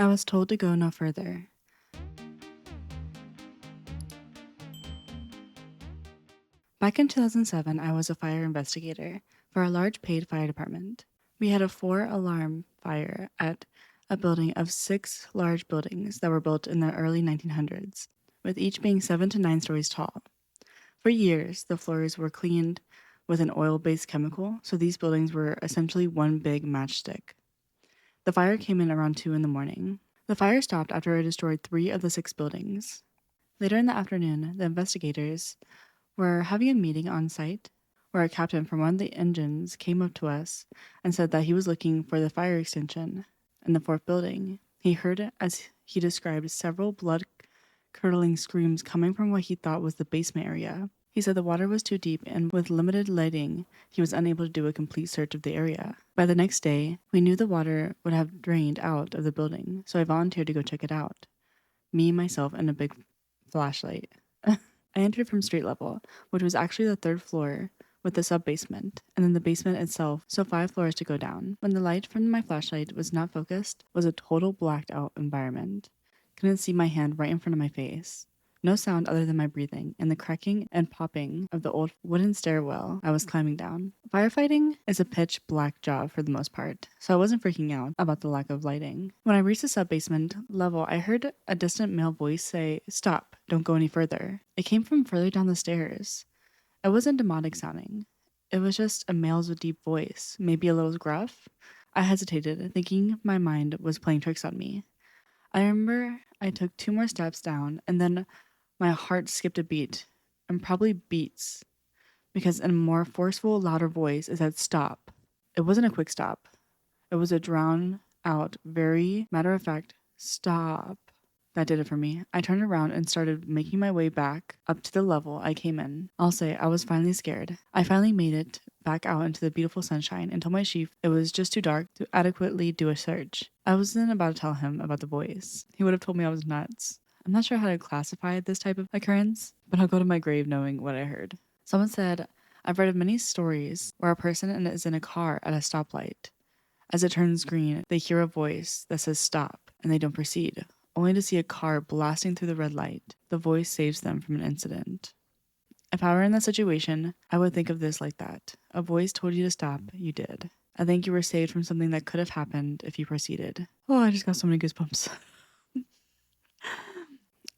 I was told to go no further. Back in 2007, I was a fire investigator for a large paid fire department. We had a 4-alarm fire at a building of 6 large buildings that were built in the early 1900s, with each being 7 to 9 stories tall. For years, the floors were cleaned with an oil-based chemical, so these buildings were essentially one big matchstick. The fire came in around 2 in the morning. The fire stopped after it destroyed 3 of the 6 buildings. Later in the afternoon, the investigators were having a meeting on site where a captain from one of the engines came up to us and said that he was looking for the fire extinction in the 4th building. He heard, as he described, several blood-curdling screams coming from what he thought was the basement area. He said the water was too deep and with limited lighting, he was unable to do a complete search of the area. By the next day, we knew the water would have drained out of the building, so I volunteered to go check it out. Me, myself, and a big flashlight. I entered from street level, which was actually the 3rd floor with the sub-basement, and then the basement itself, so 5 floors to go down. When the light from my flashlight was not focused, was a total blacked out environment. Couldn't see my hand right in front of my face. No sound other than my breathing and the cracking and popping of the old wooden stairwell I was climbing down. Firefighting is a pitch black job for the most part, so I wasn't freaking out about the lack of lighting. When I reached the sub-basement level, I heard a distant male voice say, "Stop, don't go any further." It came from further down the stairs. It wasn't demonic sounding. It was just a male's deep voice, maybe a little gruff. I hesitated, thinking my mind was playing tricks on me. I remember I took 2 more steps down, and then my heart skipped a beat, and probably beats, because in a more forceful, louder voice it said stop. It wasn't a quick stop. It was a drowned out, very matter of fact, stop. That did it for me. I turned around and started making my way back up to the level I came in. I'll say I was finally scared. I finally made it back out into the beautiful sunshine and told my chief it was just too dark to adequately do a search. I wasn't about to tell him about the voice. He would have told me I was nuts. I'm not sure how to classify this type of occurrence, but I'll go to my grave knowing what I heard. Someone said, I've read of many stories where a person is in a car at a stoplight. As it turns green, they hear a voice that says stop, and they don't proceed, only to see a car blasting through the red light. The voice saves them from an incident. If I were in that situation, I would think of this like that. A voice told you to stop, you did. I think you were saved from something that could have happened if you proceeded. Oh, I just got so many goosebumps.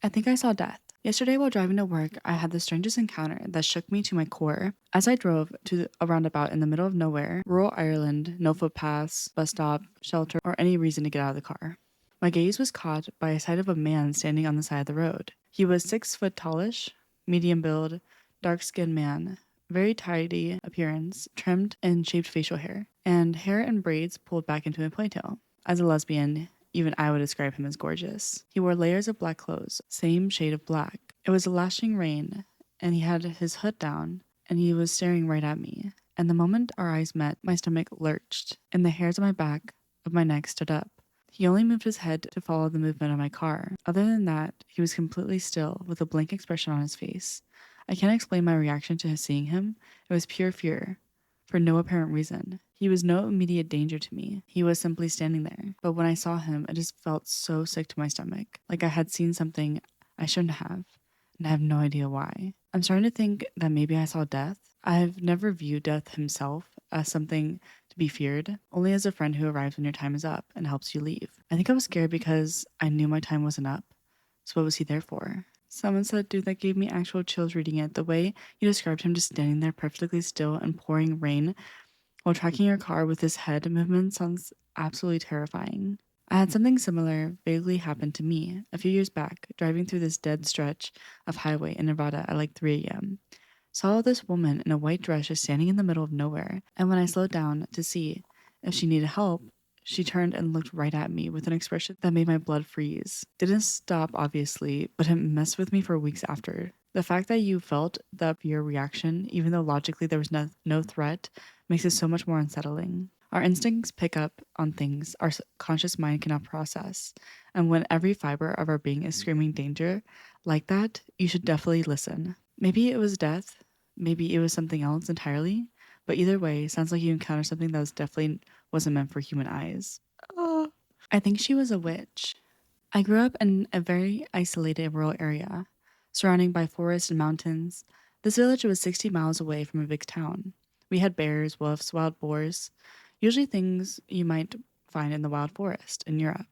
I think I saw death. Yesterday while driving to work, I had the strangest encounter that shook me to my core. As I drove to a roundabout in the middle of nowhere, rural Ireland, no footpaths, bus stop, shelter, or any reason to get out of the car. My gaze was caught by a sight of a man standing on the side of the road. He was 6 foot tallish, medium build, dark-skinned man, very tidy appearance, trimmed and shaped facial hair, and hair and braids pulled back into a ponytail. As a lesbian, even I would describe him as gorgeous. He wore layers of black clothes, same shade of black. It was a lashing rain, and he had his hood down, and he was staring right at me. And the moment our eyes met, my stomach lurched, and the hairs on my back of my neck stood up. He only moved his head to follow the movement of my car. Other than that, he was completely still, with a blank expression on his face. I can't explain my reaction to seeing him. It was pure fear, for no apparent reason. He was no immediate danger to me. He was simply standing there. But when I saw him, it just felt so sick to my stomach, like I had seen something I shouldn't have, and I have no idea why. I'm starting to think that maybe I saw death. I've never viewed death himself as something to be feared, only as a friend who arrives when your time is up and helps you leave. I think I was scared because I knew my time wasn't up. So what was he there for? Someone said, dude, that gave me actual chills reading it. The way you described him just standing there perfectly still and pouring rain while tracking your car with his head movement sounds absolutely terrifying. I had something similar vaguely happen to me a few years back, driving through this dead stretch of highway in Nevada at like 3 a.m. Saw this woman in a white dress just standing in the middle of nowhere, and when I slowed down to see if she needed help, she turned and looked right at me with an expression that made my blood freeze. Didn't stop, obviously, but it messed with me for weeks after. The fact that you felt that fear reaction, even though logically there was no threat, makes it so much more unsettling. Our instincts pick up on things our conscious mind cannot process, and when every fiber of our being is screaming danger like that, you should definitely listen. Maybe it was death, maybe it was something else entirely, but either way, sounds like you encountered something that was definitely wasn't meant for human eyes. Oh. I think she was a witch. I grew up in a very isolated rural area, surrounded by forests and mountains. This village was 60 miles away from a big town. We had bears, wolves, wild boars, usually things you might find in the wild forest in Europe.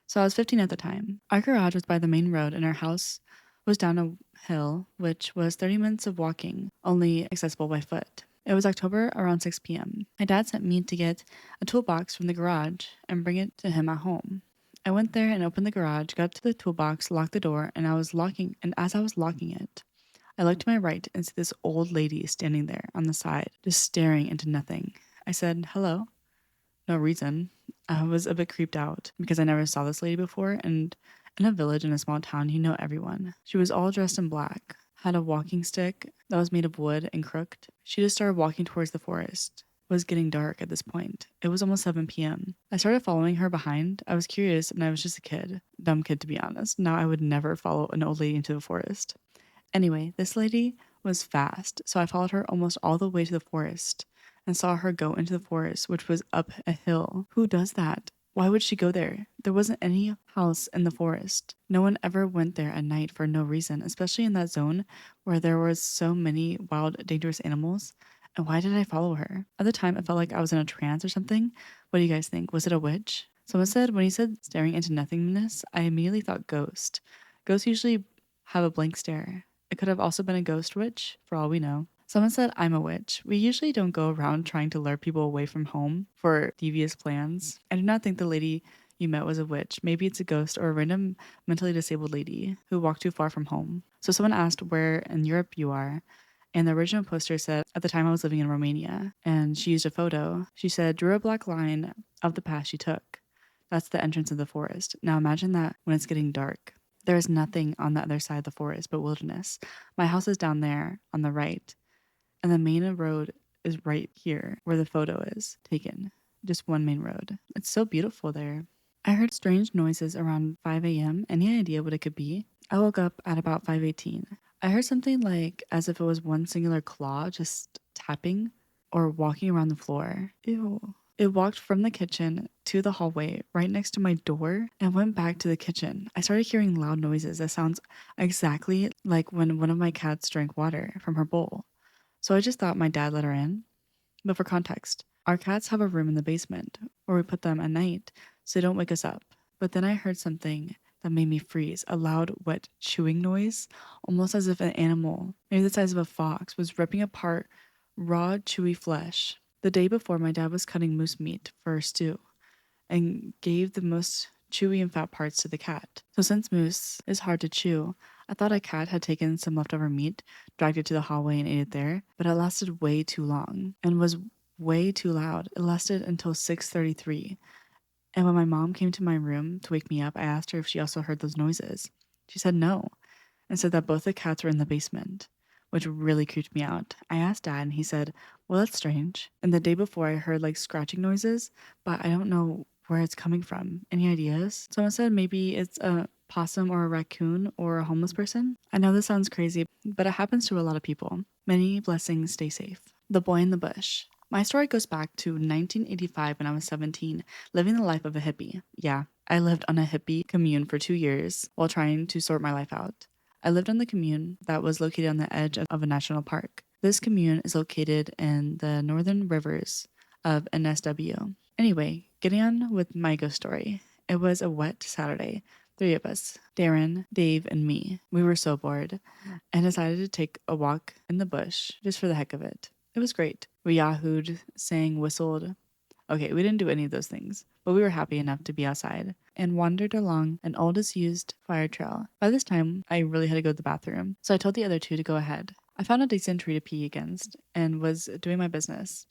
So I was 15 at the time. Our garage was by the main road, and our house was down a hill, which was 30 minutes of walking, only accessible by foot. It was October around 6 p.m. My dad sent me to get a toolbox from the garage and bring it to him at home. I went there and opened the garage, got to the toolbox, locked the door, and as I was locking it, I looked to my right and see this old lady standing there on the side, just staring into nothing. I said, "Hello." No reason. I was a bit creeped out because I never saw this lady before, and in a village in a small town, you know everyone. She was all dressed in black, had a walking stick that was made of wood and crooked. She just started walking towards the forest. It was getting dark at this point. It was almost 7 p.m. I started following her behind. I was curious, and I was just a kid. Dumb kid, to be honest. Now I would never follow an old lady into the forest. Anyway, this lady was fast, so I followed her almost all the way to the forest and saw her go into the forest, which was up a hill. Who does that? Why would she go there? There wasn't any house in the forest. No one ever went there at night for no reason, especially in that zone where there was so many wild, dangerous animals. And why did I follow her? At the time, it felt like I was in a trance or something. What do you guys think? Was it a witch? Someone said when he said staring into nothingness, I immediately thought ghost. Ghosts usually have a blank stare. It could have also been a ghost witch, for all we know. Someone said, I'm a witch. We usually don't go around trying to lure people away from home for devious plans. I do not think the lady you met was a witch. Maybe it's a ghost or a random mentally disabled lady who walked too far from home. So someone asked where in Europe you are. And the original poster said, at the time I was living in Romania. And she used a photo. She said, drew a black line of the path she took. That's the entrance of the forest. Now imagine that when it's getting dark. There is nothing on the other side of the forest but wilderness. My house is down there on the right, and the main road is right here where the photo is taken. Just one main road. It's so beautiful there. I heard strange noises around 5 a.m. Any idea what it could be? I woke up at about 5:18. I heard something like as if it was one singular claw just tapping or walking around the floor. Ew. It walked from the kitchen to the hallway right next to my door and went back to the kitchen. I started hearing loud noises that sounds exactly like when one of my cats drank water from her bowl. So I just thought my dad let her in. But for context, our cats have a room in the basement where we put them at night so they don't wake us up. But then I heard something that made me freeze, a loud, wet chewing noise, almost as if an animal, maybe the size of a fox, was ripping apart raw, chewy flesh. The day before, my dad was cutting moose meat for a stew and gave the most chewy and fat parts to the cat. So since moose is hard to chew, I thought a cat had taken some leftover meat, dragged it to the hallway and ate it there, but it lasted way too long and was way too loud. It lasted until 6:33. And when my mom came to my room to wake me up, I asked her if she also heard those noises. She said no, and said that both the cats were in the basement, which really creeped me out. I asked Dad, and he said, well, that's strange. And the day before, I heard like scratching noises, but I don't know where it's coming from. Any ideas? Someone said maybe it's a possum or a raccoon or a homeless person. I know this sounds crazy, but it happens to a lot of people. Many blessings, stay safe. The Boy in the Bush. My story goes back to 1985 when I was 17, living the life of a hippie. Yeah, I lived on a hippie commune for 2 years while trying to sort my life out. I lived on the commune that was located on the edge of a national park. This commune is located in the northern rivers of NSW. Anyway, getting on with my ghost story. It was a wet Saturday. 3 of us, Darren, Dave, and me. We were so bored and decided to take a walk in the bush just for the heck of it. It was great. We yahooed, sang, whistled. Okay, we didn't do any of those things, but we were happy enough to be outside and wandered along an old disused fire trail. By this time, I really had to go to the bathroom, so I told the other two to go ahead. I found a decent tree to pee against and was doing my business.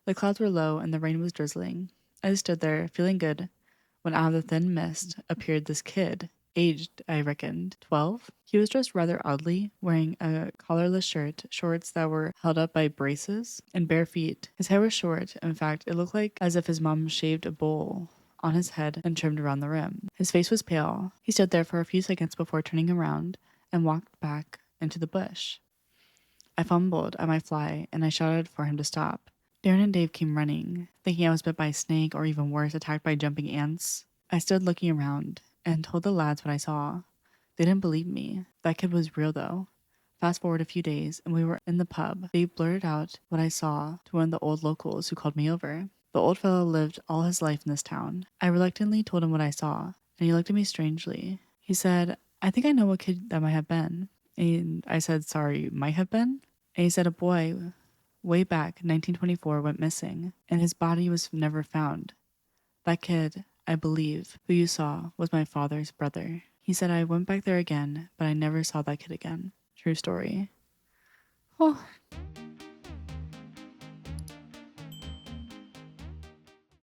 The clouds were low and the rain was drizzling. I just stood there, feeling good, when out of the thin mist appeared this kid, aged, I reckoned, 12. He was dressed rather oddly, wearing a collarless shirt, shorts that were held up by braces, and bare feet. His hair was short. In fact, it looked like as if his mom shaved a bowl on his head and trimmed around the rim. His face was pale. He stood there for a few seconds before turning around and walked back into the bush. I fumbled at my fly and I shouted for him to stop. Darren and Dave came running, thinking I was bit by a snake or even worse, attacked by jumping ants. I stood looking around and told the lads what I saw. They didn't believe me. That kid was real though. Fast forward a few days, and we were in the pub. They blurted out what I saw to one of the old locals who called me over. The old fellow lived all his life in this town. I reluctantly told him what I saw, and he looked at me strangely. He said, I think I know what kid that might have been. And I said, sorry, might have been? And he said, a boy way back 1924 went missing, and his body was never found. That kid, I believe, who you saw, was my father's brother. He said I went back there again, but I never saw that kid again. True story. Oh,